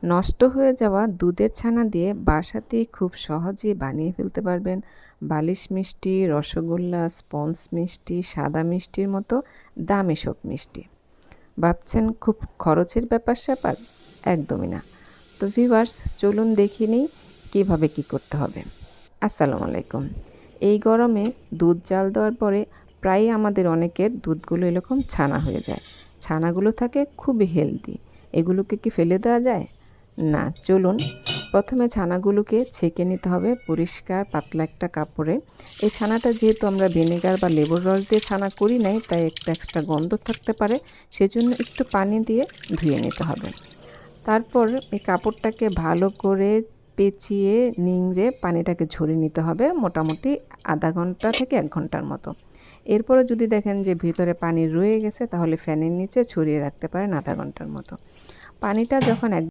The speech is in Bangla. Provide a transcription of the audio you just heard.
নষ্ট হয়ে যাওয়া দুধের ছানা দিয়ে বাসাতেই খুব সহজেই বানিয়ে ফেলতে পারবেন বালিশ মিষ্টি, রসগোল্লা, স্পঞ্জ মিষ্টি, সাদা মিষ্টির মতো দামি সব মিষ্টি। ভাবছেন খুব খরচের ব্যাপার-স্যাপার? একদমই না। তো ভিউয়ার্স, চলুন দেখে নিই কীভাবে কী করতে হবে। আসসালামু আলাইকুম। এই গরমে দুধ জাল দেওয়ার পরে প্রায়ই আমাদের অনেকের দুধগুলো এরকম ছানা হয়ে যায়। ছানাগুলো থাকে খুবই হেলদি। এগুলোকে কি ফেলে দেওয়া যায়? না, চলুন প্রথমে ছানাগুলোকে ছেঁকে নিতে হবে পরিষ্কার পাতলা একটা কাপড়ে। এই ছানাটা যেহেতু আমরা ভিনেগার বা লেবুর রস দিয়ে ছানা করি নাই, তাই একটা এক্সট্রা গন্ধ থাকতে পারে, সেজন্য একটু পানি দিয়ে ধুয়ে নিতে হবে। তারপর এই কাপড়টাকে ভালো করে পেঁচিয়ে নিংড়ে পানিটাকে ঝরিয়ে নিতে হবে মোটামুটি আধা ঘন্টা থেকে 1 ঘন্টার মতো। এরপরে যদি দেখেন যে ভিতরে পানি রয়ে গেছে, তাহলে ফ্যানের নিচে ছড়িয়ে রাখতে পারেন আধা ঘন্টার মতো। পানিটা যখন